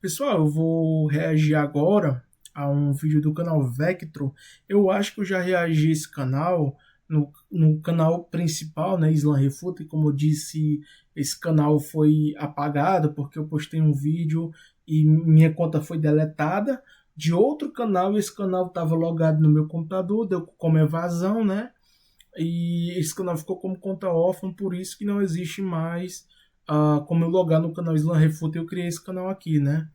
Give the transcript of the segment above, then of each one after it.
Pessoal, eu vou reagir agora a um vídeo do canal Vectro. Eu acho que eu já reagi a esse canal no canal principal, né, Islam Refuta, e como eu disse, esse canal foi apagado porque eu postei um vídeo e minha conta foi deletada de outro canal e esse canal estava logado no meu computador, deu como evasão, né? E esse canal ficou como conta órfã, por isso que não existe mais como eu logar no canal Islam Refuta. Eu criei esse canal aqui, né?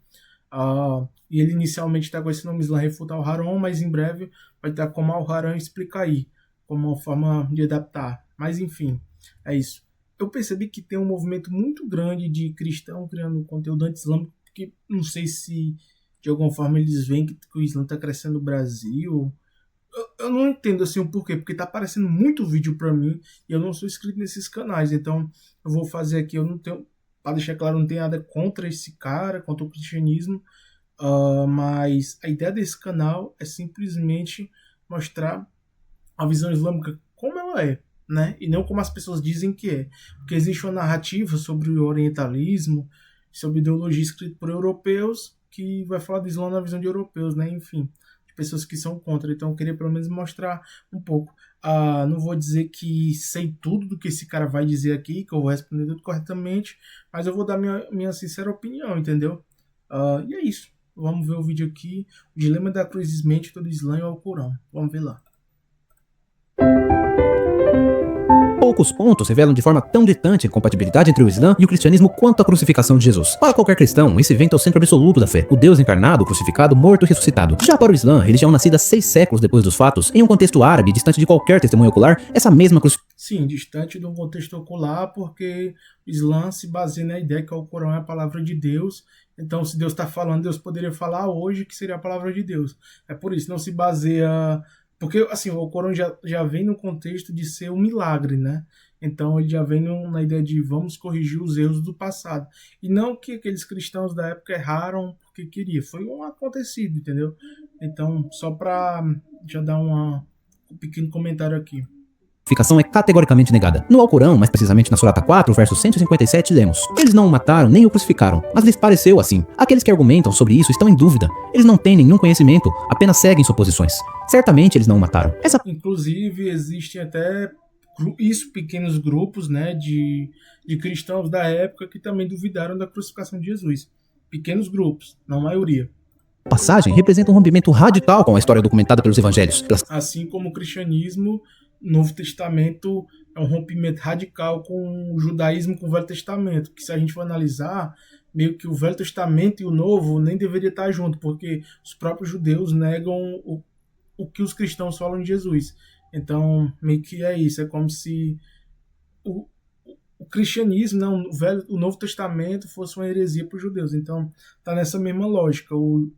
E ele inicialmente está com esse nome Islam Refuta Al-Haram, mas em breve vai estar como Al-Haram Explica aí, como uma forma de adaptar. Mas enfim, é isso. Eu percebi que tem um movimento muito grande de cristão criando conteúdo anti-islâmico, que não sei se de alguma forma eles veem que o Islã está crescendo no Brasil. Eu não entendo assim o porquê, porque tá aparecendo muito vídeo para mim e eu não sou inscrito nesses canais, então eu vou fazer aqui, eu não tenho, para deixar claro, não tenho nada contra esse cara, contra o cristianismo, mas a ideia desse canal é simplesmente mostrar a visão islâmica como ela é, né? E não como as pessoas dizem que é. Porque existe uma narrativa sobre o orientalismo, sobre ideologia escrita por europeus, que vai falar do Islã na visão de europeus, né? Enfim, de pessoas que são contra. Então eu queria pelo menos mostrar um pouco. Não vou dizer que sei tudo do que esse cara vai dizer aqui, que eu vou responder tudo corretamente, mas eu vou dar minha sincera opinião, entendeu? E é isso. Vamos ver o vídeo aqui. O dilema da cruz mente do Islã e o Alcorão. Vamos ver lá. Poucos pontos revelam de forma tão gritante a incompatibilidade entre o Islã e o cristianismo quanto a crucificação de Jesus. Para qualquer cristão, esse evento é o centro absoluto da fé, o Deus encarnado, crucificado, morto e ressuscitado. Já para o Islã, religião nascida 6 séculos depois dos fatos, em um contexto árabe, distante de qualquer testemunho ocular, essa mesma crucificação... Sim, distante de um contexto ocular, porque o Islã se baseia na ideia que o Corão é a palavra de Deus. Então, se Deus está falando, Deus poderia falar hoje que seria a palavra de Deus. É por isso, não se baseia. Porque, assim, o Corão já vem no contexto de ser um milagre, né? Então, ele já vem na ideia de vamos corrigir os erros do passado. E não que aqueles cristãos da época erraram porque queria. Foi um acontecido, entendeu? Então, só para já dar um pequeno comentário aqui. Crucificação é categoricamente negada. No Alcorão, mais precisamente na Surata 4, verso 157, lemos: Eles não o mataram nem o crucificaram, mas lhes pareceu assim. Aqueles que argumentam sobre isso estão em dúvida. Eles não têm nenhum conhecimento, apenas seguem suposições. Certamente eles não o mataram. Inclusive, existem até pequenos grupos, né, de cristãos da época que também duvidaram da crucificação de Jesus. Pequenos grupos, não a maioria. Passagem representa um rompimento radical com a história documentada pelos evangelhos. Assim como o cristianismo, o Novo Testamento é um rompimento radical com o judaísmo, com o Velho Testamento, que se a gente for analisar, meio que o Velho Testamento e o Novo nem deveria estar junto, porque os próprios judeus negam o que os cristãos falam de Jesus. Então, meio que é isso, é como se o, o cristianismo, não, o Novo Testamento fosse uma heresia para os judeus. Então, tá nessa mesma lógica. O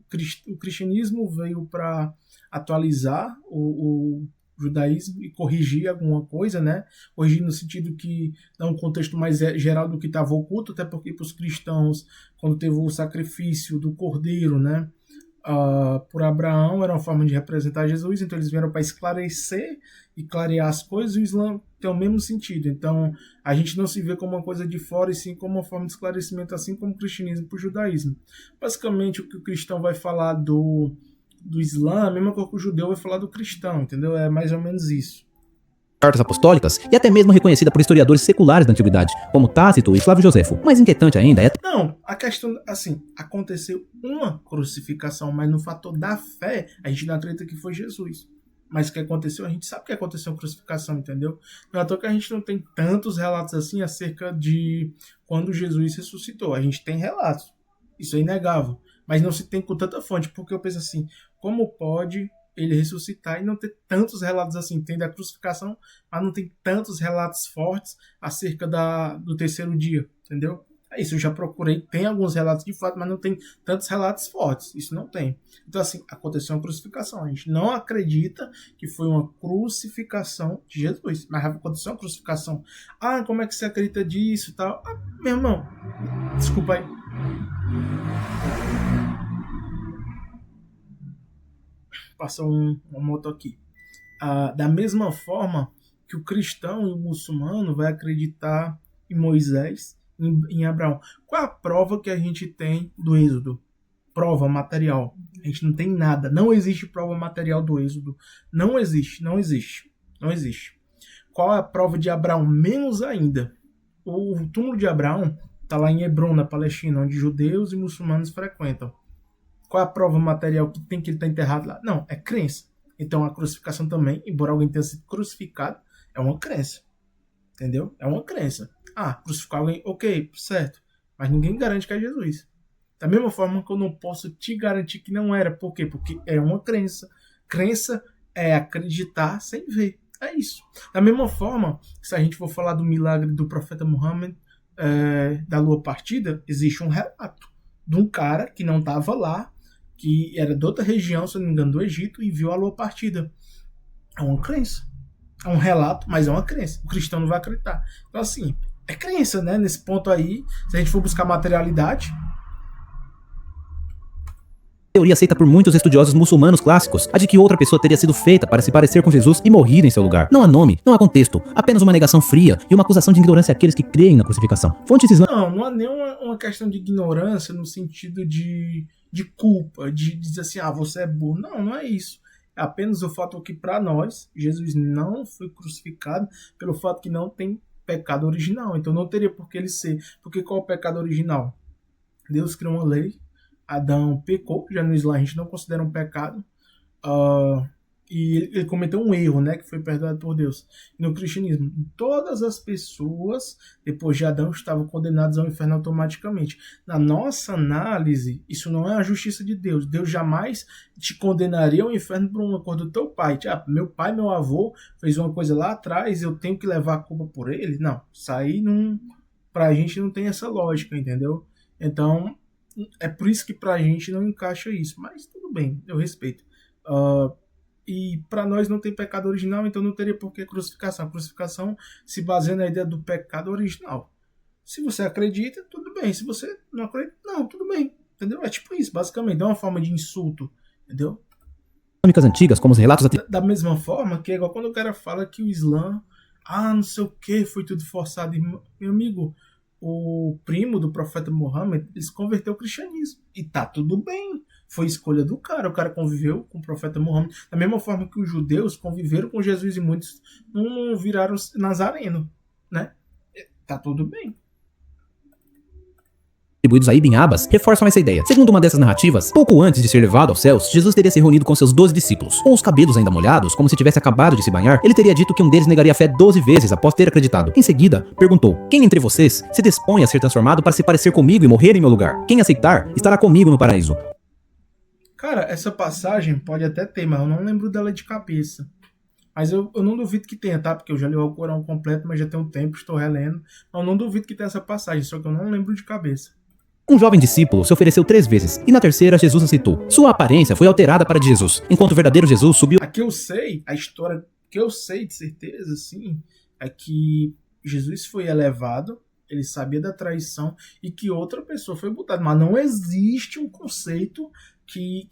cristianismo veio para atualizar o judaísmo e corrigir alguma coisa, né? Corrigir no sentido que dá um contexto mais geral do que estava oculto, até porque para os cristãos, quando teve o sacrifício do cordeiro, né? Por Abraão, era uma forma de representar Jesus, então eles vieram para esclarecer e clarear as coisas, e o Islã tem o mesmo sentido. Então, a gente não se vê como uma coisa de fora, e sim como uma forma de esclarecimento, assim como o cristianismo para o judaísmo. Basicamente, o que o cristão vai falar do Islã, a mesma coisa que o judeu vai falar do cristão, entendeu? É mais ou menos isso. Cartas apostólicas e até mesmo reconhecida por historiadores seculares da antiguidade, como Tácito e Flávio Josefo. Mais inquietante ainda é... Não, a questão, assim, aconteceu uma crucificação, mas no fator da fé, a gente não acredita que foi Jesus. Mas o que aconteceu, a gente sabe que aconteceu uma crucificação, entendeu? Não é à toa que a gente não tem tantos relatos assim acerca de quando Jesus ressuscitou. A gente tem relatos, isso é inegável, mas não se tem com tanta fonte, porque eu penso assim, como pode ele ressuscitar e não ter tantos relatos assim? Tem da crucificação, mas não tem tantos relatos fortes acerca do terceiro dia, entendeu? É isso, eu já procurei, tem alguns relatos de fato, mas não tem tantos relatos fortes, isso não tem. Então assim, aconteceu uma crucificação, a gente não acredita que foi uma crucificação de Jesus, mas aconteceu uma crucificação. Como é que você acredita disso e tal? Meu irmão, desculpa aí. Passou uma moto aqui. Da mesma forma que o cristão e o muçulmano vai acreditar em Moisés, em Abraão. Qual é a prova que a gente tem do Êxodo? prova material. A gente não tem nada. Não existe prova material do Êxodo. Não existe, não existe. Não existe. Qual é a prova de Abraão? Menos ainda. O túmulo de Abraão está lá em Hebrom, na Palestina, onde judeus e muçulmanos frequentam. Qual é a prova material que tem que ele estar enterrado lá? Não, é crença. Então a crucificação também, embora alguém tenha sido crucificado, é uma crença. Entendeu? É uma crença. Crucificar alguém, ok, certo. Mas ninguém garante que é Jesus. Da mesma forma que eu não posso te garantir que não era. Por quê? Porque é uma crença. Crença é acreditar sem ver. É isso. Da mesma forma, se a gente for falar do milagre do profeta Muhammad, da lua partida, existe um relato de um cara que não estava lá, que era de outra região, se não me engano, do Egito, e viu a lua partida. É uma crença. É um relato, mas é uma crença. O cristão não vai acreditar. Então, assim, é crença, né? Nesse ponto aí, se a gente for buscar materialidade, teoria aceita por muitos estudiosos muçulmanos clássicos, a de que outra pessoa teria sido feita para se parecer com Jesus e morrido em seu lugar. Não há nome, não há contexto, apenas uma negação fria e uma acusação de ignorância àqueles que creem na crucificação. Fontes islâmicas. não há nem uma questão de ignorância no sentido de culpa, de dizer assim, você é burro. Não é isso. É apenas o fato que, para nós, Jesus não foi crucificado pelo fato que não tem pecado original. Então não teria por que ele ser. Porque qual é o pecado original? Deus criou uma lei, Adão pecou, já no Islã a gente não considera um pecado, e ele cometeu um erro, né, que foi perdoado por Deus. E no cristianismo, todas as pessoas, depois de Adão, estavam condenadas ao inferno automaticamente. Na nossa análise, isso não é a justiça de Deus. Deus jamais te condenaria ao inferno por uma coisa do teu pai. Meu pai, meu avô, fez uma coisa lá atrás, eu tenho que levar a culpa por ele? Não, isso aí não, pra gente não tem essa lógica, entendeu? Então, é por isso que pra gente não encaixa isso. Mas tudo bem, eu respeito. E para nós não tem pecado original, então não teria por que crucificação. A crucificação se baseia na ideia do pecado original. Se você acredita, tudo bem. Se você não acredita, não, tudo bem. Entendeu? É tipo isso, basicamente. É uma forma de insulto. Entendeu? Antigas, como os relatos da mesma forma que é igual quando o cara fala que o Islã, não sei o que, foi tudo forçado. Meu amigo, o primo do profeta Muhammad, ele se converteu ao cristianismo. E tá tudo bem. Foi escolha do cara. O cara conviveu com o profeta Muhammad. Da mesma forma que os judeus conviveram com Jesus e muitos não viraram nazareno, né? Tá tudo bem. Atribuídos a Ibn Abbas, reforçam essa ideia. Segundo uma dessas narrativas, pouco antes de ser levado aos céus, Jesus teria se reunido com seus 12 discípulos. Com os cabelos ainda molhados, como se tivesse acabado de se banhar, ele teria dito que um deles negaria a fé 12 vezes após ter acreditado. Em seguida, perguntou: quem entre vocês se dispõe a ser transformado para se parecer comigo e morrer em meu lugar? Quem aceitar, estará comigo no paraíso. Cara, essa passagem pode até ter, mas eu não lembro dela de cabeça. Mas eu não duvido que tenha, tá? Porque eu já li o Corão completo, mas já tem um tempo, estou relendo. Mas eu não duvido que tenha essa passagem, só que eu não lembro de cabeça. Um jovem discípulo se ofereceu 3 vezes, e na terceira Jesus aceitou. Sua aparência foi alterada para de Jesus, enquanto o verdadeiro Jesus subiu... Aqui eu sei, a história que eu sei de certeza, sim, é que Jesus foi elevado, ele sabia da traição, e que outra pessoa foi botada. Mas não existe um conceito que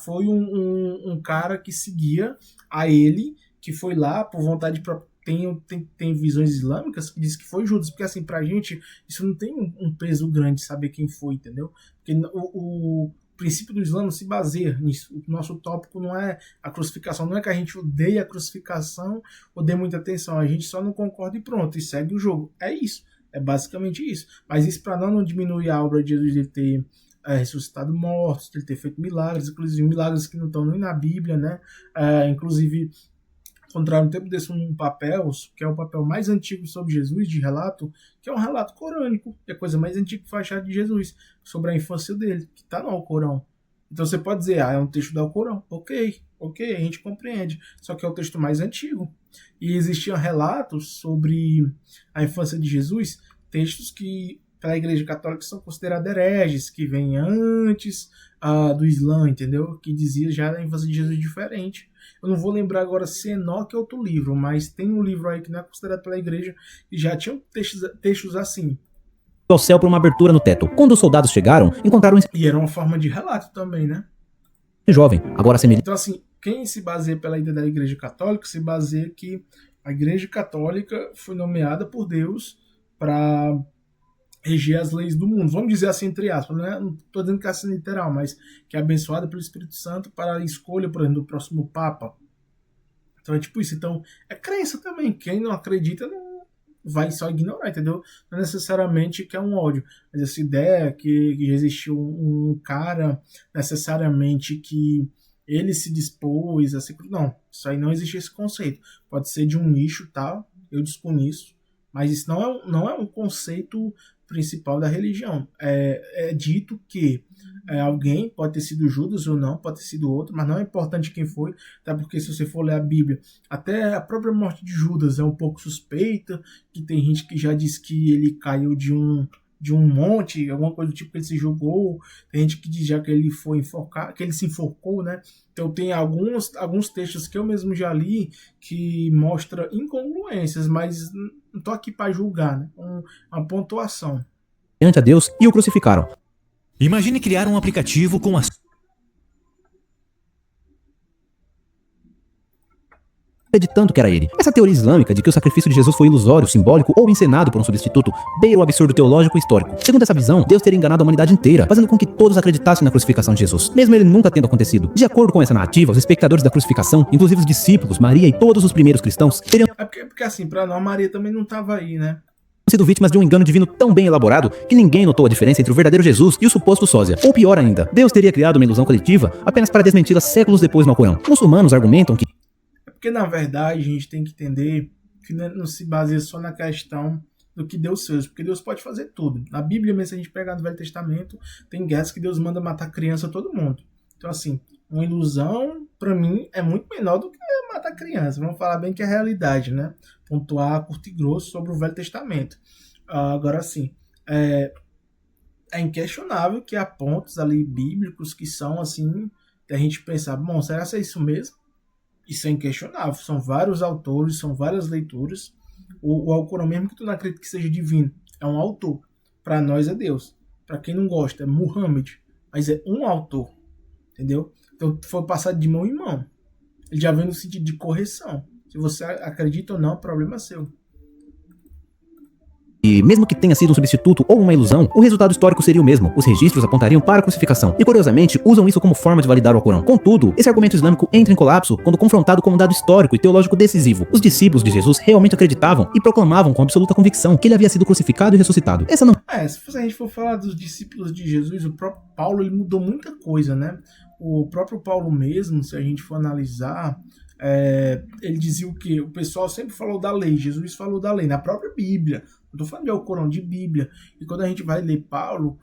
foi um cara que seguia a ele, que foi lá por vontade própria. Tem visões islâmicas que diz que foi Judas, porque assim, pra gente isso não tem um peso grande saber quem foi, entendeu? Porque o princípio do Islã não se baseia nisso. O nosso tópico não é a crucificação, não é que a gente odeia a crucificação ou dê muita atenção, a gente só não concorda e pronto, e segue o jogo. É isso, é basicamente isso. Mas isso para não diminuir a obra de Jesus, de ter ressuscitado mortos, de ter feito milagres, inclusive milagres que não estão nem na Bíblia, né? Inclusive encontraram um tempo desse um papel, que é o papel mais antigo sobre Jesus, de relato, que é um relato corânico, que é a coisa mais antiga que foi achada de Jesus, sobre a infância dele, que está no Alcorão. Então você pode dizer, é um texto do Alcorão. Ok, a gente compreende, só que é o texto mais antigo. E existiam relatos sobre a infância de Jesus, textos que pela Igreja Católica são considerados hereges, que vêm antes do Islã, entendeu? Que dizia já da infância de Jesus diferente. Eu não vou lembrar agora se Enoque é outro livro, mas tem um livro aí que não é considerado pela igreja e já tinham textos assim. Ao céu por uma abertura no teto. Quando os soldados chegaram, encontraram... E era uma forma de relato também, né? Jovem, agora semelhante. Então assim, quem se baseia pela ideia da Igreja Católica, se baseia que a Igreja Católica foi nomeada por Deus para reger as leis do mundo. Vamos dizer assim, entre aspas, né? Não estou dizendo que é assim literal, mas que é abençoada pelo Espírito Santo para a escolha, por exemplo, do próximo Papa. Então é tipo isso. Então é crença também. Quem não acredita não vai só ignorar, entendeu? Não necessariamente que é um ódio. Mas essa ideia que existiu um cara necessariamente que ele se dispôs a se... Não, isso aí não existe esse conceito. Pode ser de um nicho, tá? Eu desconheço. Mas isso não é um conceito principal da religião. É dito que alguém, pode ter sido Judas ou não, pode ter sido outro, mas não é importante quem foi, até porque se você for ler a Bíblia, até a própria morte de Judas é um pouco suspeita, que tem gente que já diz que ele caiu de um monte, alguma coisa do tipo que ele se jogou, tem gente que diz já que ele foi enforcado, que ele se enforcou, né? Então tem alguns textos que eu mesmo já li que mostra incongruências, mas não tô aqui para julgar, né? Uma pontuação. Diante a Deus e o crucificaram. Imagine criar um aplicativo com as Acreditando que era ele. Essa teoria islâmica de que o sacrifício de Jesus foi ilusório, simbólico ou encenado por um substituto beira o absurdo teológico e histórico. Segundo essa visão, Deus teria enganado a humanidade inteira, fazendo com que todos acreditassem na crucificação de Jesus, mesmo ele nunca tendo acontecido. De acordo com essa narrativa, os espectadores da crucificação, inclusive os discípulos, Maria e todos os primeiros cristãos, teriam Porque assim, para nós, Maria também não estava aí, né? sido vítimas de um engano divino tão bem elaborado que ninguém notou a diferença entre o verdadeiro Jesus e o suposto sósia. Ou pior ainda, Deus teria criado uma ilusão coletiva apenas para desmenti-la séculos depois no Alcorão. Muçulmanos argumentam que Porque, na verdade, a gente tem que entender que não se baseia só na questão do que Deus fez, porque Deus pode fazer tudo. Na Bíblia, mesmo se a gente pegar no Velho Testamento, tem guerras que Deus manda matar criança todo mundo. Então, assim, uma ilusão, para mim, é muito menor do que matar criança. Vamos falar bem que é a realidade, né? Pontuar curto e grosso sobre o Velho Testamento. Agora, assim, é inquestionável que há pontos ali bíblicos que são, assim, da gente pensar, bom, será que é isso mesmo? Isso é inquestionável. São vários autores, são várias leituras. O Alcorão, mesmo que tu não acredite que seja divino, é um autor. Para nós é Deus. Para quem não gosta, é Muhammad. Mas é um autor. Entendeu? Então foi passado de mão em mão. Ele já vem no sentido de correção. Se você acredita ou não, o problema é seu. E mesmo que tenha sido um substituto ou uma ilusão, o resultado histórico seria o mesmo. Os registros apontariam para a crucificação. E curiosamente, usam isso como forma de validar o Alcorão. Contudo, esse argumento islâmico entra em colapso quando confrontado com um dado histórico e teológico decisivo. Os discípulos de Jesus realmente acreditavam e proclamavam com absoluta convicção que ele havia sido crucificado e ressuscitado. Essa não Se a gente for falar dos discípulos de Jesus, o próprio Paulo ele mudou muita coisa, né? O próprio Paulo mesmo, se a gente for analisar, ele dizia o quê? O pessoal sempre falou da lei, Jesus falou da lei, na própria Bíblia. Não estou falando de Alcorão, de Bíblia. E quando a gente vai ler Paulo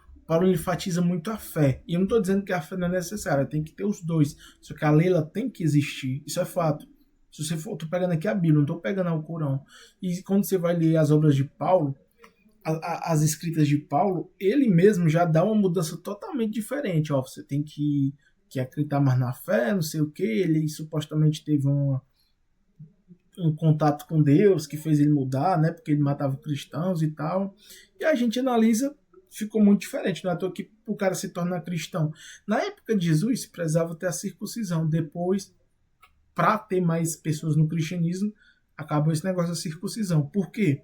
enfatiza muito a fé. E eu não estou dizendo que a fé não é necessária, tem que ter os dois. Só que a lei ela tem que existir. Isso é fato. Se você for, estou pegando aqui a Bíblia, não estou pegando Alcorão. E quando você vai ler as obras de Paulo, as escritas de Paulo, ele mesmo já dá uma mudança totalmente diferente. Ó, você tem que acreditar mais na fé, não sei o que. Ele supostamente teve um contato com Deus que fez ele mudar, né? Porque ele matava cristãos e tal. E a gente analisa, ficou muito diferente. Não é à toa que o cara se torna cristão. Na época de Jesus, precisava ter a circuncisão. Depois, para ter mais pessoas no cristianismo, acabou esse negócio da circuncisão. Por quê?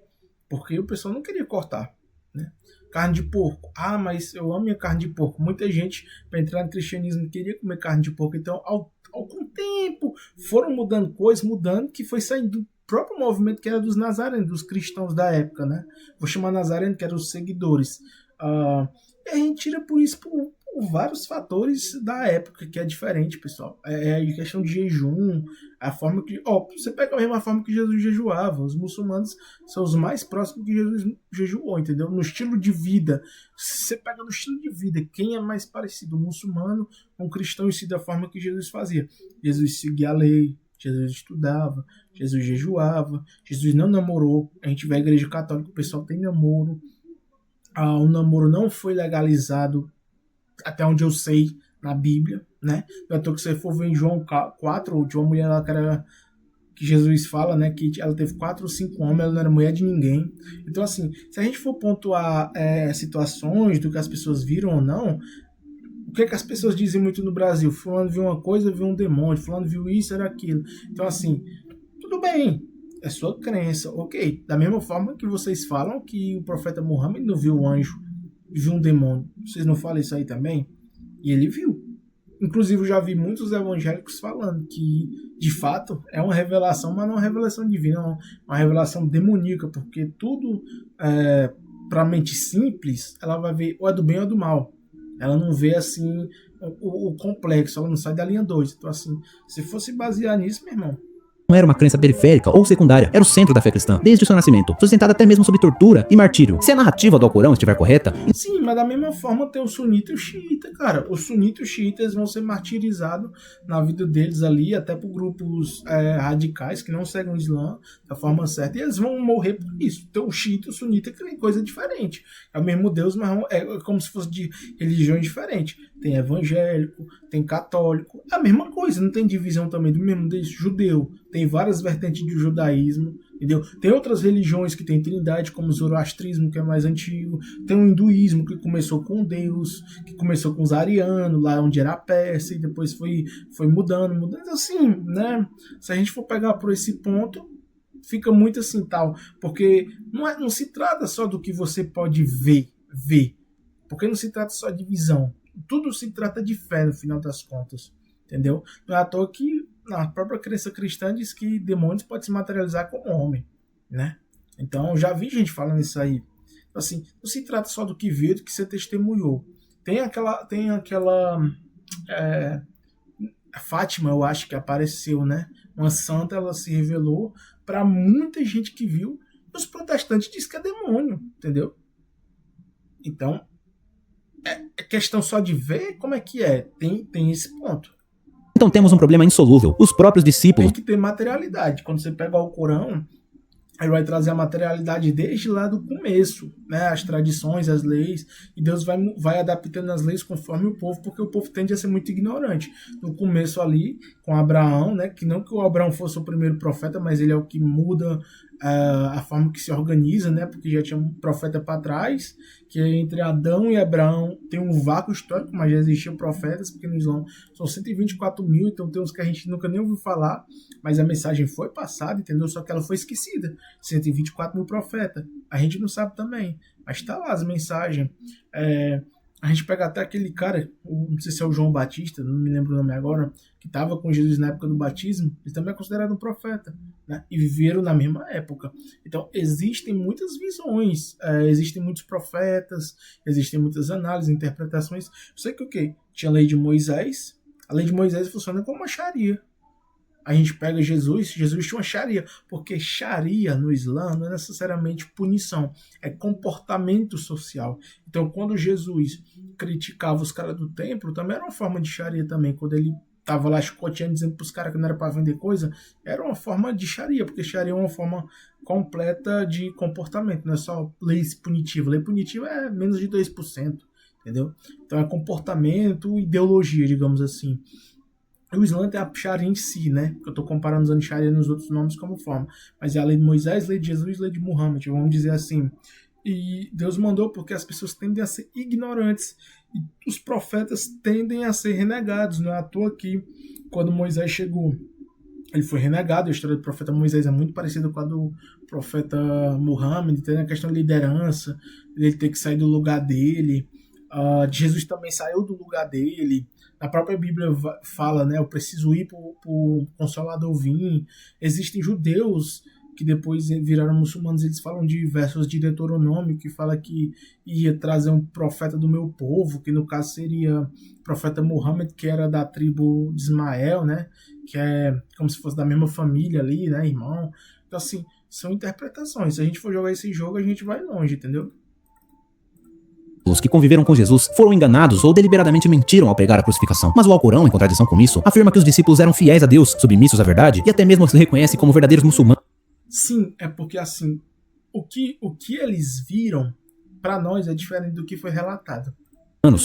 Porque o pessoal não queria cortar, né? Carne de porco. Ah, mas eu amo minha carne de porco. Muita gente, para entrar no cristianismo, queria comer carne de porco. Então, com o tempo, foram mudando coisas, que foi saindo do próprio movimento que era dos nazarenos, dos cristãos da época, né? Vou chamar nazareno, que eram os seguidores. E a gente tira por isso por vários fatores da época, que é diferente, pessoal. É a questão de jejum, a forma que... você pega a mesma forma que Jesus jejuava. Os muçulmanos são os mais próximos que Jesus jejuou, entendeu? No estilo de vida. Se você pega no estilo de vida, quem é mais parecido? O muçulmano com o cristão em si, da forma que Jesus fazia. Jesus seguia a lei, Jesus estudava, Jesus jejuava, Jesus não namorou. A gente vai à igreja católica, o pessoal tem namoro. O namoro não foi legalizado, até onde eu sei, na Bíblia, né? Então, que você for ver em João 4, de uma mulher lá que Jesus fala, né? Que ela teve 4 ou 5 homens, ela não era mulher de ninguém. Então, assim, se a gente for pontuar situações do que as pessoas viram ou não, o que as pessoas dizem muito no Brasil? Fulano viu uma coisa, viu um demônio. Fulano viu isso, era aquilo. Então, assim, tudo bem. É sua crença, ok. Da mesma forma que vocês falam que o profeta Muhammad não viu o anjo, viu um demônio. Vocês não falam isso aí também? E ele viu. Inclusive, eu já vi muitos evangélicos falando que, de fato, é uma revelação, mas não é uma revelação divina, é uma revelação demoníaca, porque tudo, para a mente simples, ela vai ver ou é do bem ou é do mal. Ela não vê, assim, o complexo, ela não sai da linha 2. Então, assim, se fosse basear nisso, meu irmão, Não era uma crença periférica ou secundária, era o centro da fé cristã, desde o seu nascimento, sustentada até mesmo sob tortura e martírio. Se a narrativa do Alcorão estiver correta, sim, mas da mesma forma tem o sunita e o xiita, cara. O sunita e o xiita eles vão ser martirizados na vida deles ali, até por grupos radicais que não seguem o Islã da forma certa, e eles vão morrer por isso. Então o xiita e o sunita é coisa diferente. É o mesmo Deus, mas é como se fosse de religiões diferentes. Tem evangélico, tem católico, é a mesma coisa, não tem divisão também do mesmo Deus, judeu. Tem várias vertentes do judaísmo, entendeu? Tem outras religiões que tem trindade, como o zoroastrismo, que é mais antigo. Tem o hinduísmo, que começou com Deus, que começou com os arianos, lá onde era a Pérsia, e depois foi mudando. Assim, né? Se a gente for pegar por esse ponto, fica muito assim, tal. Porque não se trata só do que você pode ver. Porque não se trata só de visão. Tudo se trata de fé, no final das contas. Entendeu? Não é à toa que a própria crença cristã diz que demônios podem se materializar como homem, né? Então, já vi gente falando isso aí. Assim, não se trata só do que viu, do que você testemunhou. Tem aquela Fátima, eu acho que apareceu, né? Uma santa, ela se revelou para muita gente que viu. Os protestantes dizem que é demônio, entendeu? Então, é questão só de ver como é que é. Tem esse ponto. então temos um problema insolúvel. Os próprios discípulos Tem que ter materialidade. Quando você pega o Corão, ele vai trazer a materialidade desde lá do começo, né? As tradições, as leis, e Deus vai adaptando as leis conforme o povo, porque o povo tende a ser muito ignorante. No começo ali, com Abraão, né? Que não que o Abraão fosse o primeiro profeta, mas ele é o que muda a forma que se organiza, né? Porque já tinha um profeta para trás, que entre Adão e Abraão tem um vácuo histórico, mas já existiam profetas, porque no Islã são 124 mil, então tem uns que a gente nunca nem ouviu falar, mas a mensagem foi passada, entendeu? Só que ela foi esquecida. 124 mil profetas. A gente não sabe também, mas tá lá as mensagens. A gente pega até aquele cara, não sei se é o João Batista, não me lembro o nome agora, que estava com Jesus na época do batismo, ele também é considerado um profeta, né? E viveram na mesma época. Então, existem muitas visões, existem muitos profetas, existem muitas análises, interpretações. Eu sei que o quê? Tinha a lei de Moisés, a lei de Moisés funciona como uma Sharia. A gente pega Jesus tinha uma Sharia, porque Sharia no Islã não é necessariamente punição, é comportamento social. Então, quando Jesus criticava os caras do templo, também era uma forma de Sharia também, quando ele estava lá chicoteando, dizendo para os caras que não era para vender coisa, era uma forma de Sharia, porque Sharia é uma forma completa de comportamento, não é só lei punitiva. Lei punitiva é menos de 2%, entendeu? Então é comportamento, ideologia, digamos assim. O Islã tem a Sharia em si, né? Eu estou comparando usando Sharia nos outros nomes como forma. Mas é a lei de Moisés, lei de Jesus, lei de Muhammad, vamos dizer assim. E Deus mandou porque as pessoas tendem a ser ignorantes. E os profetas tendem a ser renegados. Não é à toa que quando Moisés chegou, ele foi renegado. A história do profeta Moisés é muito parecida com a do profeta Muhammad. Tem a questão de liderança, ele ter que sair do lugar dele. Jesus também saiu do lugar dele. Na própria Bíblia fala, né? Eu preciso ir para o Consolador vir. Existem judeus que depois viraram muçulmanos, eles falam de versos de Deuteronômio, que fala que ia trazer um profeta do meu povo, que no caso seria o profeta Muhammad, que era da tribo de Ismael, né? Que é como se fosse da mesma família ali, né, irmão? Então, assim, são interpretações. Se a gente for jogar esse jogo, a gente vai longe, entendeu? Os que conviveram com Jesus foram enganados ou deliberadamente mentiram ao pregar a crucificação. Mas o Alcorão, em contradição com isso, afirma que os discípulos eram fiéis a Deus, submissos à verdade e até mesmo se reconhece como verdadeiros muçulmanos. Sim, é porque assim, o que eles viram, para nós, é diferente do que foi relatado.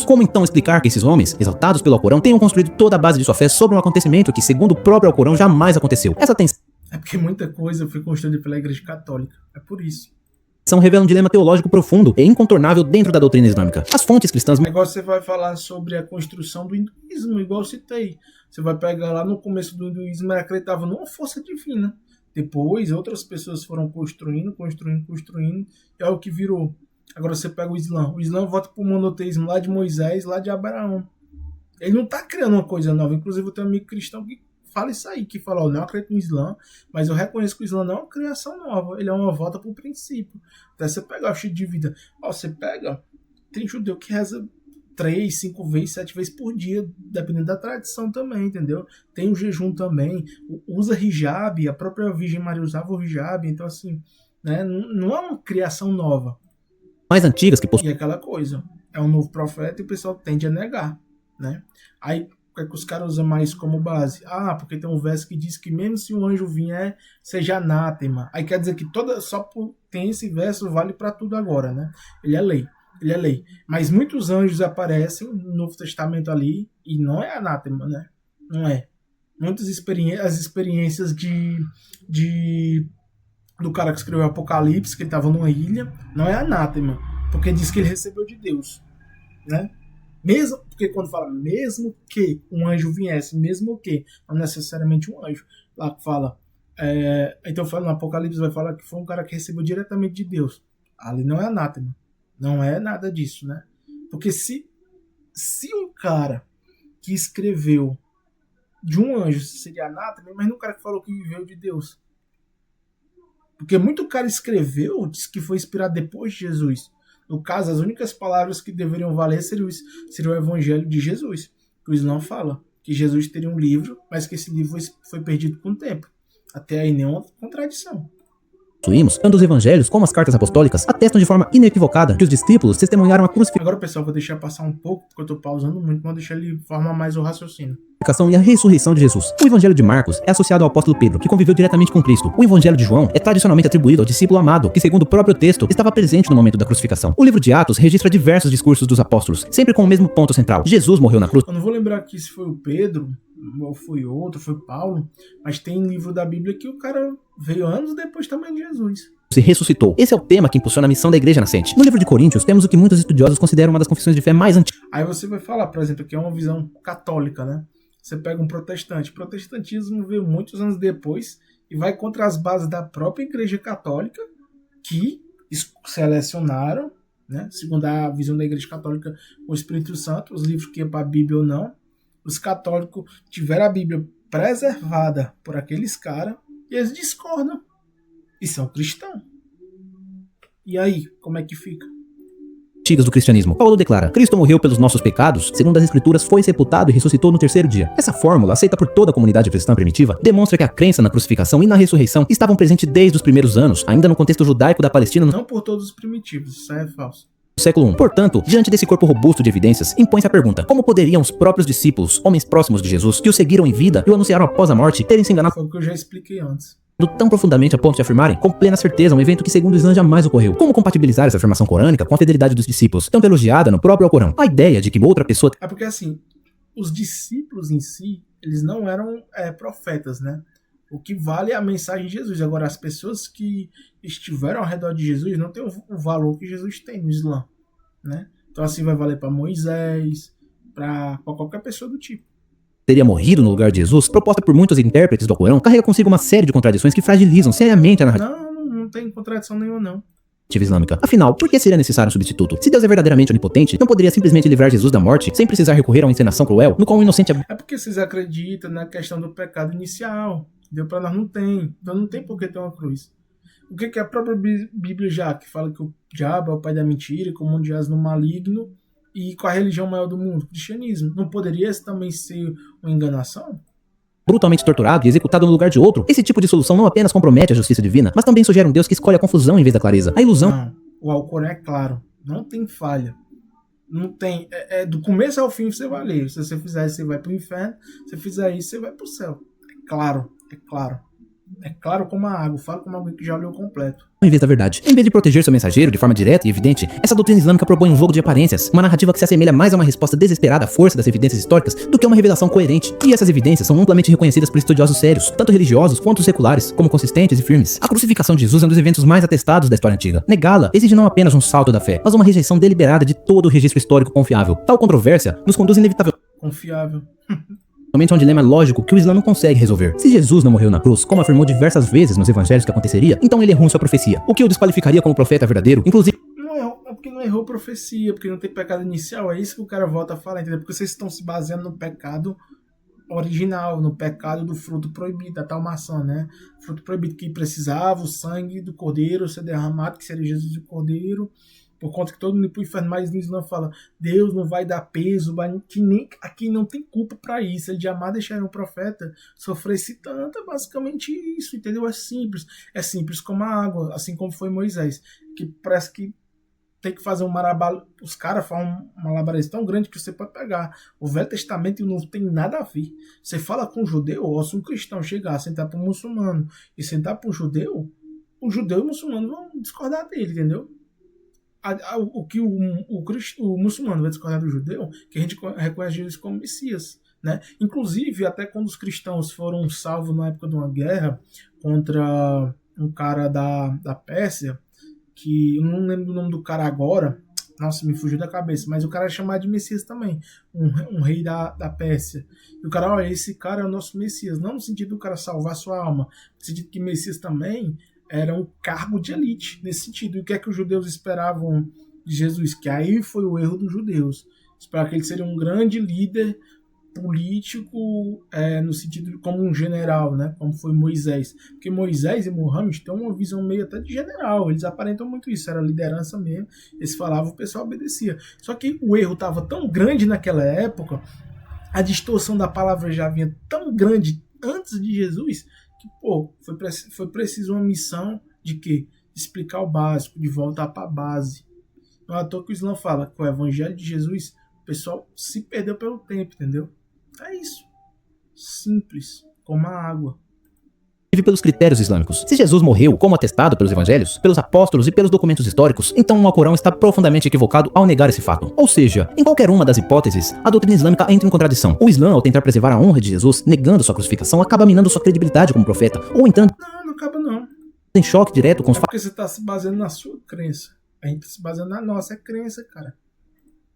Como então explicar que esses homens, exaltados pelo Alcorão, tenham construído toda a base de sua fé sobre um acontecimento que, segundo o próprio Alcorão, jamais aconteceu? Essa tensão É porque muita coisa foi construída pela Igreja Católica. É por isso. revela um dilema teológico profundo e incontornável dentro da doutrina islâmica. As fontes cristãs... Agora você vai falar sobre a construção do hinduísmo, igual eu citei. Você vai pegar lá no começo do hinduísmo, ele acreditava numa força divina. Depois, outras pessoas foram construindo, e é o que virou. Agora você pega o Islã volta para o monoteísmo lá de Moisés, lá de Abraão. Ele não está criando uma coisa nova. Inclusive, eu tenho um amigo cristão que fala isso aí, que fala, não acredito no Islã, mas eu reconheço que o Islã não é uma criação nova, ele é uma volta para o princípio. Até você pegar o estilo de vida. Você pega, tem judeu que reza 3, 5 vezes, 7 vezes por dia, dependendo da tradição também, entendeu? Tem o jejum também, usa hijab, a própria Virgem Maria usava o hijab, então assim, né, não é uma criação nova. Mais antigas que E aquela coisa, é um novo profeta e o pessoal tende a negar, né? Aí, o que é que os caras usam mais como base? Ah, porque tem um verso que diz que mesmo se um anjo vier, seja anátema. Aí quer dizer que tem esse verso, vale para tudo agora, né? Ele é lei. Mas muitos anjos aparecem no Novo Testamento ali e não é anátema, né? Não é. Muitas experiências do cara que escreveu Apocalipse, que ele estava numa ilha, não é anátema, porque diz que ele recebeu de Deus, né? Mesmo, porque quando fala mesmo que um anjo viesse, mesmo que, não necessariamente um anjo, lá fala, então fala no Apocalipse, vai falar que foi um cara que recebeu diretamente de Deus. Ali não é anátema, não é nada disso, né? Porque se um cara que escreveu de um anjo seria anátema, imagina um cara que falou que viveu de Deus. Porque muito cara escreveu, diz que foi inspirado depois de Jesus. No caso, as únicas palavras que deveriam valer seria o Evangelho de Jesus. O Islã fala que Jesus teria um livro, mas que esse livro foi perdido com o tempo. Até aí nenhuma contradição. possuímos, tanto os evangelhos como as cartas apostólicas, atestam de forma inequivocada que os discípulos testemunharam a crucificação Agora, pessoal, vou deixar passar um pouco, porque eu tô pausando muito, vou deixar ele formar mais o raciocínio. e a ressurreição de Jesus. O evangelho de Marcos é associado ao apóstolo Pedro, que conviveu diretamente com Cristo. O evangelho de João é tradicionalmente atribuído ao discípulo amado, que, segundo o próprio texto, estava presente no momento da crucificação. O livro de Atos registra diversos discursos dos apóstolos, sempre com o mesmo ponto central: Jesus morreu na cruz. Eu não vou lembrar aqui se foi o Pedro, ou foi outro, foi Paulo, mas tem livro da Bíblia que o cara veio anos depois também de Jesus. Se ressuscitou. Esse é o tema que impulsiona a missão da igreja nascente. No livro de Coríntios, temos o que muitos estudiosos consideram uma das confissões de fé mais antigas. Aí você vai falar, por exemplo, que é uma visão católica, né? Você pega um protestante. O protestantismo veio muitos anos depois e vai contra as bases da própria igreja católica, que selecionaram, né? Segundo a visão da igreja católica, o Espírito Santo, os livros que iam para a Bíblia ou não. Os católicos tiveram a Bíblia preservada por aqueles caras e eles discordam. E são cristãos. E aí, como é que fica? Do cristianismo. Paulo declara: Cristo morreu pelos nossos pecados, segundo as escrituras, foi sepultado e ressuscitou no terceiro dia. Essa fórmula, aceita por toda a comunidade cristã primitiva, demonstra que a crença na crucificação e na ressurreição estavam presentes desde os primeiros anos, ainda no contexto judaico da Palestina. Não por todos os primitivos, isso é falso. Século I. Portanto, diante desse corpo robusto de evidências, impõe-se a pergunta: como poderiam os próprios discípulos, homens próximos de Jesus, que o seguiram em vida e o anunciaram após a morte, terem se enganado Foi o que eu já expliquei antes. Tão profundamente a ponto de afirmarem, com plena certeza, um evento que segundo o Islã jamais ocorreu? Como compatibilizar essa afirmação corânica com a fidelidade dos discípulos, tanto elogiada no próprio Alcorão? A ideia de que outra pessoa... É porque assim, os discípulos em si, eles não eram profetas, né? O que vale é a mensagem de Jesus. Agora, as pessoas que estiveram ao redor de Jesus não têm o valor que Jesus tem no Islã, né? Então assim vai valer para Moisés, para qualquer pessoa do tipo. Teria morrido no lugar de Jesus, proposta por muitos intérpretes do Alcorão, carrega consigo uma série de contradições que fragilizam seriamente a narrativa Não tem contradição nenhuma, não. islâmica. Afinal, por que seria necessário um substituto? Se Deus é verdadeiramente onipotente, não poderia simplesmente livrar Jesus da morte, sem precisar recorrer a uma encenação cruel, no qual o inocente... É porque vocês acreditam na questão do pecado inicial. Deu para nós não tem. Então não tem por que ter uma cruz. O que a própria Bíblia já, que fala que o diabo é o pai da mentira, que o mundo jaz no maligno, e com a religião maior do mundo, o cristianismo, não poderia esse também ser uma enganação? Brutalmente torturado e executado no lugar de outro, esse tipo de solução não apenas compromete a justiça divina, mas também sugere um Deus que escolhe a confusão em vez da clareza. A ilusão... Não, o Alcorão é claro, não tem falha. Não tem, do começo ao fim você vai ler. Se você fizer isso, você vai pro inferno. Se você fizer isso, você vai pro céu. É claro, é claro. É claro como a água, fala como alguém que já leu completo. Em vez da verdade. Em vez de proteger seu mensageiro de forma direta e evidente, essa doutrina islâmica propõe um jogo de aparências, uma narrativa que se assemelha mais a uma resposta desesperada à força das evidências históricas do que a uma revelação coerente. E essas evidências são amplamente reconhecidas por estudiosos sérios, tanto religiosos quanto seculares, como consistentes e firmes. A crucificação de Jesus é um dos eventos mais atestados da história antiga. Negá-la exige não apenas um salto da fé, mas uma rejeição deliberada de todo o registro histórico confiável. Tal controvérsia nos conduz inevitavelmente... Confiável. Realmente é um dilema lógico que o Islã não consegue resolver. Se Jesus não morreu na cruz, como afirmou diversas vezes nos evangelhos que aconteceria, então ele errou em sua profecia, o que o desqualificaria como profeta verdadeiro, inclusive... Não errou, é porque não errou profecia, porque não tem pecado inicial, é isso que o cara volta a falar, entendeu? Porque vocês estão se baseando no pecado original, no pecado do fruto proibido, da tal maçã, né? Fruto proibido que precisava o sangue do cordeiro ser derramado, que seria Jesus o cordeiro, por conta que todo mundo ir pro inferno, mas no Islã fala, Deus não vai dar peso, que nem, aqui não tem culpa para isso, ele jamais deixaria um profeta sofresse tanto, é basicamente isso, entendeu? É simples como a água, assim como foi Moisés, que parece que tem que fazer um malabar, os caras falam um malabarismo tão grande que você pode pegar o Velho Testamento e não tem nada a ver. Você fala com um judeu, ou se um cristão chegar, sentar para um muçulmano e sentar para um judeu, o judeu e o muçulmano vão discordar dele, entendeu? O que o muçulmano vai discordar do judeu, que a gente reconhece Jesus como Messias, né? Inclusive, até quando os cristãos foram salvos na época de uma guerra contra um cara da Pérsia, que eu não lembro o nome do cara agora, nossa, me fugiu da cabeça, mas o cara é chamado de Messias também, um rei da Pérsia. E o cara, olha, esse cara é o nosso Messias, não no sentido do cara salvar sua alma, no sentido que Messias também era um cargo de elite, nesse sentido. E o que é que os judeus esperavam de Jesus? Que aí foi o erro dos judeus. Esperavam que ele seria um grande líder político, no sentido como um general, né? Como foi Moisés. Porque Moisés e Muhammad têm uma visão meio até de general. Eles aparentam muito isso, era liderança mesmo. Eles falavam, o pessoal obedecia. Só que o erro estava tão grande naquela época, a distorção da palavra já vinha tão grande antes de Jesus, que, pô, foi preciso uma missão de quê? Explicar o básico, de voltar para a base. Não é à toa que o Islã fala que o evangelho de Jesus, o pessoal se perdeu pelo tempo, entendeu? É isso. Simples, como a água. Pelos critérios islâmicos. Se Jesus morreu, como atestado pelos evangelhos, pelos apóstolos e pelos documentos históricos, então o Alcorão está profundamente equivocado ao negar esse fato. Ou seja, em qualquer uma das hipóteses, a doutrina islâmica entra em contradição. O Islã, ao tentar preservar a honra de Jesus, negando sua crucificação, acaba minando sua credibilidade como profeta, ou entrando Não acaba não. em choque direto com os porque você está se baseando na sua crença. A gente está se baseando na nossa crença, cara.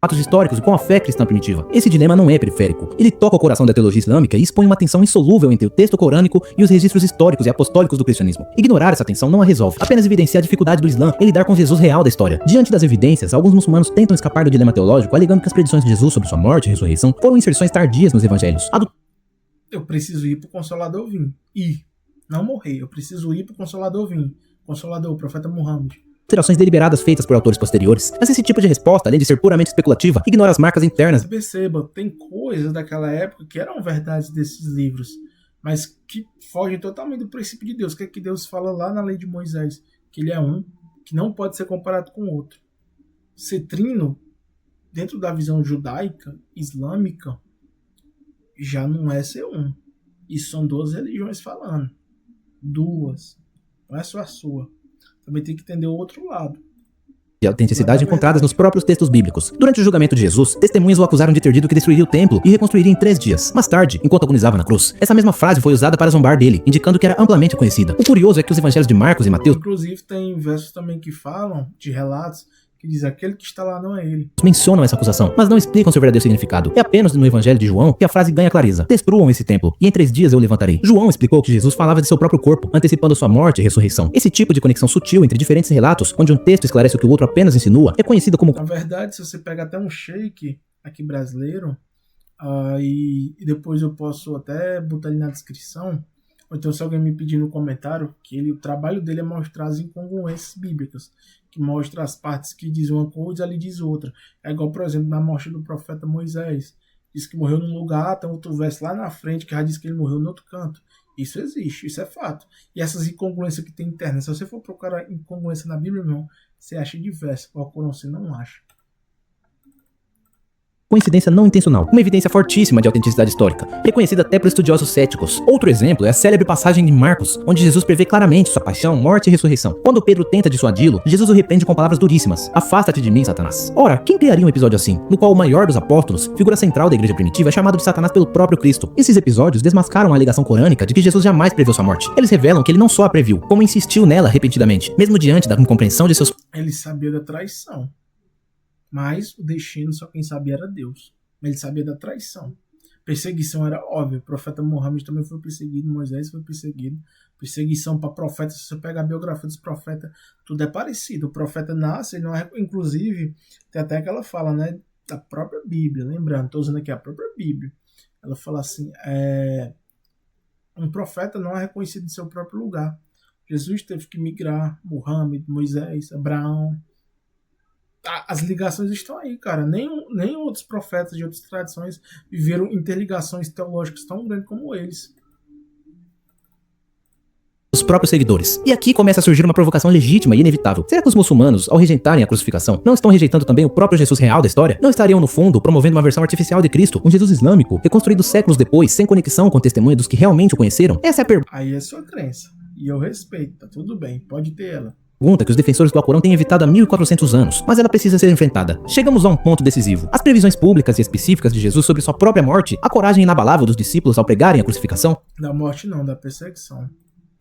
fatos históricos e com a fé cristã primitiva. Esse dilema não é periférico. Ele toca o coração da teologia islâmica e expõe uma tensão insolúvel entre o texto corânico e os registros históricos e apostólicos do cristianismo. Ignorar essa tensão não a resolve, apenas evidencia a dificuldade do Islã em lidar com Jesus real da história. Diante das evidências, alguns muçulmanos tentam escapar do dilema teológico, alegando que as predições de Jesus sobre sua morte e ressurreição foram inserções tardias nos evangelhos. Eu preciso ir pro Consolador vir. Não morrer. Eu preciso ir pro Consolador vir. Consolador, o profeta Muhammad. Alterações deliberadas feitas por autores posteriores. Mas esse tipo de resposta, além de ser puramente especulativa, ignora as marcas internas. Perceba, tem coisas daquela época que eram verdades desses livros, mas que fogem totalmente do princípio de Deus. O que é que Deus fala lá na lei de Moisés? Que ele é um, que não pode ser comparado com outro. Ser trino, dentro da visão judaica, islâmica, já não é ser um. Isso são duas religiões falando. Duas. Não é só a sua. Também tem que entender o outro lado. De autenticidade encontradas nos próprios textos bíblicos. Durante o julgamento de Jesus, testemunhas o acusaram de ter dito que destruiria o templo e reconstruiria em 3 dias. Mais tarde, enquanto agonizava na cruz, essa mesma frase foi usada para zombar dele, indicando que era amplamente conhecida. O curioso é que os evangelhos de Marcos e Mateus, inclusive, tem versos também que falam de relatos que diz aquele que está lá não é ele. mencionam essa acusação, mas não explicam seu verdadeiro significado. É apenas no evangelho de João que a frase ganha clareza. Destruam esse templo, e em 3 dias eu o levantarei. João explicou que Jesus falava de seu próprio corpo, antecipando sua morte e ressurreição. Esse tipo de conexão sutil entre diferentes relatos, onde um texto esclarece o que o outro apenas insinua, é conhecido como... Na verdade, se você pega até um sheik aqui brasileiro, e depois eu posso até botar ele na descrição, ou então se alguém me pedir no comentário, que o trabalho dele é mostrar as incongruências bíblicas, que mostra as partes que diz uma coisa, ali diz outra. É igual, por exemplo, na morte do profeta Moisés. Diz que morreu num lugar, tem outro verso lá na frente que já diz que ele morreu no outro canto. Isso existe, isso é fato. E essas incongruências que tem interna, se você for procurar incongruência na Bíblia, irmão, você acha diversas. O Alcorão você não acha. Coincidência não intencional, uma evidência fortíssima de autenticidade histórica, reconhecida até por estudiosos céticos. Outro exemplo é a célebre passagem de Marcos, onde Jesus prevê claramente sua paixão, morte e ressurreição. Quando Pedro tenta dissuadi-lo, Jesus o repreende com palavras duríssimas: afasta-te de mim, Satanás. Ora, quem criaria um episódio assim, no qual o maior dos apóstolos, figura central da igreja primitiva, é chamado de Satanás pelo próprio Cristo? Esses episódios desmascaram a alegação corânica de que Jesus jamais previu sua morte. Eles revelam que ele não só a previu, como insistiu nela repetidamente, mesmo diante da incompreensão de seus... Ele sabia da traição, mas o destino só quem sabia era Deus. Ele sabia da traição. Perseguição era óbvia. O profeta Muhammad também foi perseguido, Moisés foi perseguido. Perseguição para profetas, se você pegar a biografia dos profetas, tudo é parecido. O profeta nasce, ele não é, inclusive, tem até aquela fala, né, da própria Bíblia, lembrando, estou usando aqui a própria Bíblia. Ela fala assim, um profeta não é reconhecido em seu próprio lugar. Jesus teve que migrar, Muhammad, Moisés, Abraão. As ligações estão aí, cara. Nem outros profetas de outras tradições viveram interligações teológicas tão grandes como eles. Os próprios seguidores. E aqui começa a surgir uma provocação legítima e inevitável. Será que os muçulmanos, ao rejeitarem a crucificação, não estão rejeitando também o próprio Jesus real da história? Não estariam, no fundo, promovendo uma versão artificial de Cristo, um Jesus islâmico, reconstruído séculos depois, sem conexão com o testemunho dos que realmente o conheceram? Essa é a pergunta. Aí é sua crença. E eu respeito, tá tudo bem, pode ter ela. Pergunta que os defensores do Alcorão têm evitado há 1400 anos, mas ela precisa ser enfrentada. Chegamos a um ponto decisivo. As previsões públicas e específicas de Jesus sobre sua própria morte, a coragem inabalável dos discípulos ao pregarem a crucificação, Da morte não, da perseguição.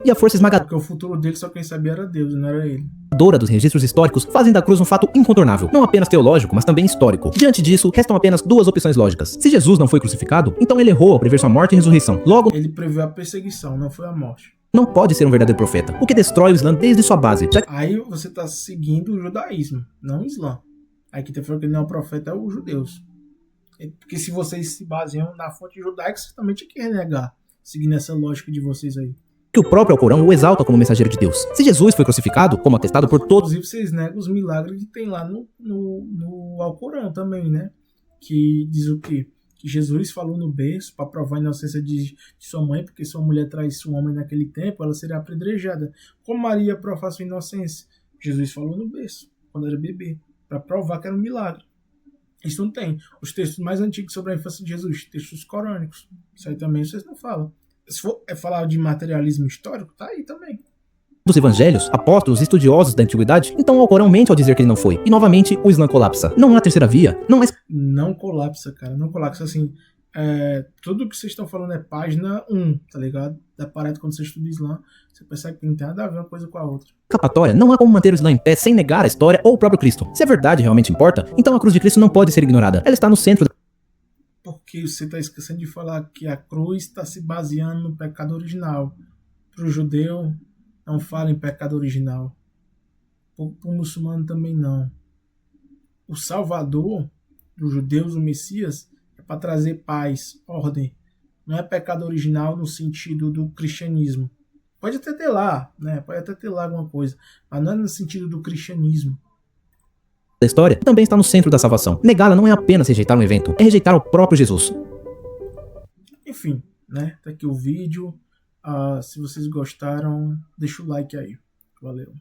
e a força esmagadora Porque o futuro dele só quem sabia era Deus, não era ele. dos registros históricos fazem da cruz um fato incontornável, não apenas teológico, mas também histórico. Diante disso, restam apenas duas opções lógicas. Se Jesus não foi crucificado, então ele errou ao prever sua morte e ressurreição. Logo, Ele previu a perseguição, não foi a morte. não pode ser um verdadeiro profeta, o que destrói o Islã desde sua base. Já Aí você está seguindo o judaísmo, não o Islã. Aí quem está falando que ele não é um profeta é os judeus. Porque se vocês se baseiam na fonte judaica, vocês também tinham que renegar, seguindo essa lógica de vocês aí. que o próprio Alcorão o exalta como mensageiro de Deus. Se Jesus foi crucificado, como atestado por todos, Inclusive, vocês negam os milagres que tem lá no Alcorão também, né? Que diz o quê? Que Jesus falou no berço para provar a inocência de sua mãe, porque sua mulher traísse um homem naquele tempo, ela seria apedrejada. Como Maria prova sua inocência? Jesus falou no berço, quando era bebê, para provar que era um milagre. Isso não tem. Os textos mais antigos sobre a infância de Jesus, textos corânicos. Isso aí também vocês não falam. Se for falar de materialismo histórico, tá aí também. dos evangelhos, apóstolos, estudiosos da antiguidade, então o Alcorão mente ao dizer que ele não foi. E novamente, o Islã colapsa. Não há terceira via, não há... Não colapsa, cara. Não colapsa, assim. Tudo que vocês estão falando é página 1, tá ligado? Da parada quando você estuda Islã, você percebe que não tem nada a ver uma coisa com a outra. escapatória, não há como manter o Islã em pé sem negar a história ou o próprio Cristo. Se a verdade realmente importa, então a cruz de Cristo não pode ser ignorada. Ela está no centro Porque você está esquecendo de falar que a cruz está se baseando no pecado original. Para o judeu, não fala em pecado original. Para o muçulmano também não. O Salvador dos judeus, o Messias, é para trazer paz, ordem. Não é pecado original no sentido do cristianismo. Pode até ter lá, né? Pode até ter lá alguma coisa, mas não é no sentido do cristianismo. da história, também está no centro da salvação. Negá-la não é apenas rejeitar um evento, é rejeitar o próprio Jesus. Enfim, né? Tá aqui o vídeo. Se vocês gostaram, deixa o like aí. Valeu.